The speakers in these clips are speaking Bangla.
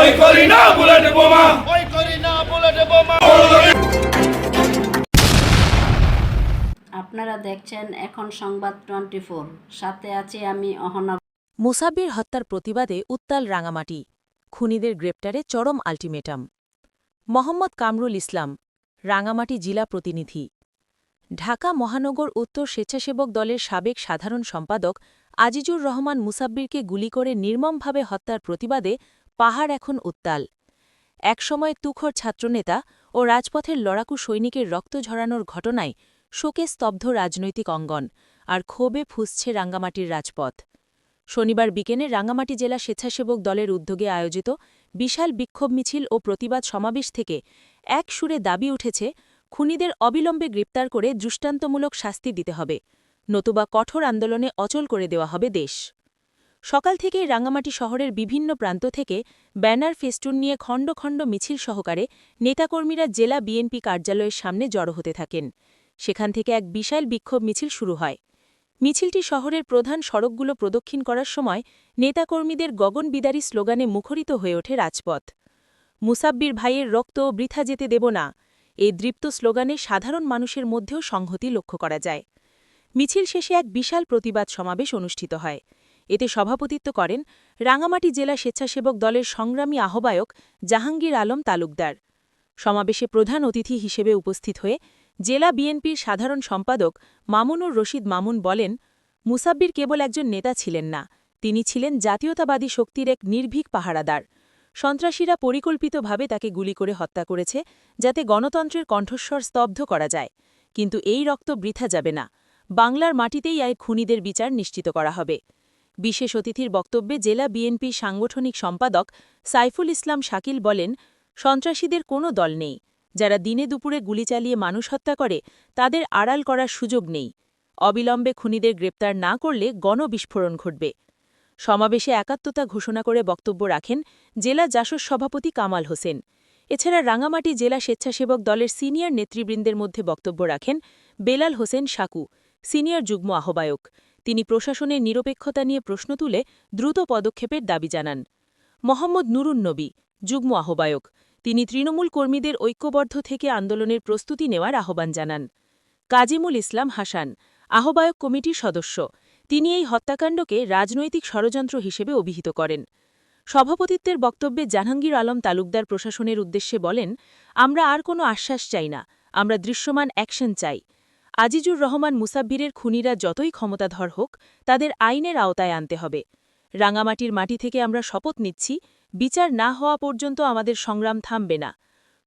ওই করি না বুলেট বোমা, ওই করি না বুলেট বোমা। আপনারা দেখছেন এখন সংবাদ 24, সাথে আছি আমি অহনা। মুসাব্বির হত্যার প্রতিবাদে উত্তাল রাঙামাটি, খুনিদের গ্রেপ্তারে চরম আল্টিমেটাম। মোহাম্মদ কামরুল ইসলাম, রাঙামাটি জেলা প্রতিনিধি। ঢাকা মহানগর উত্তর স্বেচ্ছাসেবক দলের সাবেক সাধারণ সম্পাদক আজিজুর রহমান মুসাব্বিরকে গুলি করে নির্মমভাবে হত্যার প্রতিবাদে পাহাড় এখন উত্তাল। একসময় তুখোড় ছাত্রনেতা ও রাজপথের লড়াকু সৈনিকের রক্ত ঝরানোর ঘটনায় শোকে স্তব্ধ রাজনৈতিক অঙ্গন, আর ক্ষোভে ফুঁসছে রাঙ্গামাটির রাজপথ। শনিবার বিকেলে রাঙ্গামাটি জেলা স্বেচ্ছাসেবক দলের উদ্যোগে আয়োজিত বিশাল বিক্ষোভ মিছিল ও প্রতিবাদ সমাবেশ থেকে এক সুরে দাবি উঠেছে, খুনিদের অবিলম্বে গ্রেপ্তার করে দৃষ্টান্তমূলক শাস্তি দিতে হবে, নতুবা কঠোর আন্দোলনে অচল করে দেওয়া হবে দেশ। সকাল থেকেই রাঙ্গামাটি শহরের বিভিন্ন প্রান্ত থেকে ব্যানার ফেস্টুন নিয়ে খণ্ড খণ্ড মিছিল সহকারে নেতাকর্মীরা জেলা বিএনপি কার্যালয়ের সামনে জড়ো হতে থাকেন। সেখান থেকে এক বিশাল বিক্ষোভ মিছিল শুরু হয়। মিছিলটি শহরের প্রধান সড়কগুলো প্রদক্ষিণ করার সময় নেতাকর্মীদের গগনবিদারী স্লোগানে মুখরিত হয়ে ওঠে রাজপথ। মুসাব্বির ভাইয়ের রক্ত বৃথা যেতে দেব না, এই দৃপ্ত স্লোগানে সাধারণ মানুষের মধ্যেও সংহতি লক্ষ্য করা যায়। মিছিল শেষে এক বিশাল প্রতিবাদ সমাবেশ অনুষ্ঠিত হয়। এতে সভাপতিত্ব করেন রাঙ্গামাটি জেলা স্বেচ্ছাসেবক দলের সংগ্রামী আহ্বায়ক জাহাঙ্গীর আলম তালুকদার। সমাবেশে প্রধান অতিথি হিসেবে উপস্থিত হয়ে জেলা বিএনপির সাধারণ সম্পাদক মামুনুর রশিদ মামুন বলেন, মুসাব্বির কেবল একজন নেতা ছিলেন না, তিনি ছিলেন জাতীয়তাবাদী শক্তির এক নির্ভীক পাহারাদার। সন্ত্রাসীরা পরিকল্পিতভাবে তাকে গুলি করে হত্যা করেছে, যাতে গণতন্ত্রের কণ্ঠস্বর স্তব্ধ করা যায়। কিন্তু এই রক্ত বৃথা যাবে না, বাংলার মাটিতেই এই খুনিদের বিচার নিশ্চিত করা হবে। বিশেষ অতিথির বক্তব্যে জেলা বিএনপির সাংগঠনিক সম্পাদক সাইফুল ইসলাম শাকিল বলেন, সন্ত্রাসীদের কোনো দল নেই, যারা দিনে দুপুরে গুলি চালিয়ে মানুষ হত্যা করে তাদের আড়াল করার সুযোগ নেই। অবিলম্বে খুনিদের গ্রেপ্তার না করলে গণবিস্ফোরণ ঘটবে। সমাবেশে একাত্মতা ঘোষণা করে বক্তব্য রাখেন জেলা জাসদ সভাপতি কামাল হোসেন। এছাড়া রাঙ্গামাটি জেলা স্বেচ্ছাসেবক দলের সিনিয়র নেতৃবৃন্দের মধ্যে বক্তব্য রাখেন বেলাল হোসেন সাকু, সিনিয়র যুগ্ম আহ্বায়ক। তিনি প্রশাসনের নিরপেক্ষতা নিয়ে প্রশ্ন তুলে দ্রুত পদক্ষেপের দাবি জানান। মোহাম্মদ নুরুন নবী, যুগ্ম আহ্বায়ক। তিনি তৃণমূল কর্মীদের ঐক্যবদ্ধ থেকে আন্দোলনের প্রস্তুতি নেওয়ার আহ্বান জানান। কাজিমুল ইসলাম হাসান, আহ্বায়ক কমিটির সদস্য। তিনি এই হত্যাকাণ্ডকে রাজনৈতিক ষড়যন্ত্র হিসেবে অভিহিত করেন। সভাপতিত্বের বক্তব্যে জাহাঙ্গীর আলম তালুকদার প্রশাসনের উদ্দেশ্যে বলেন, আমরা আর কোনো আশ্বাস চাই না, আমরা দৃশ্যমান অ্যাকশন চাই। আজিজুর রহমান মুসাব্বিরের খুনিরা যতই ক্ষমতাধর হোক, তাদের আইনের আওতায় আনতে হবে। রাঙ্গামাটির মাটি থেকে আমরা শপথ নিচ্ছি, বিচার না হওয়া পর্যন্ত আমাদের সংগ্রাম থামবে না।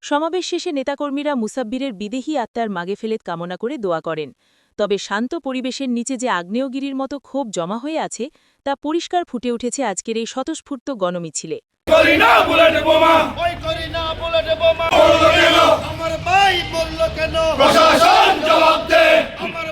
সমাবেশ শেষে নেতাকর্মীরা মুসাব্বিরের বিদেহী আত্মার মাগফিরাত কামনা করে দোয়া করেন। তবে শান্ত পরিবেশের নিচে যে আগ্নেয়গিরির মতো ক্ষোভ জমা হয়ে আছে, তা পরিষ্কার ফুটে উঠেছে আজকের এই স্বতঃস্ফূর্ত গণমিছিলে। করি না বুলেট বোমা, ওই করি না বুলেট বোমা। আমার ভাই বলল কেন, প্রশাসন জবাব দে। আমার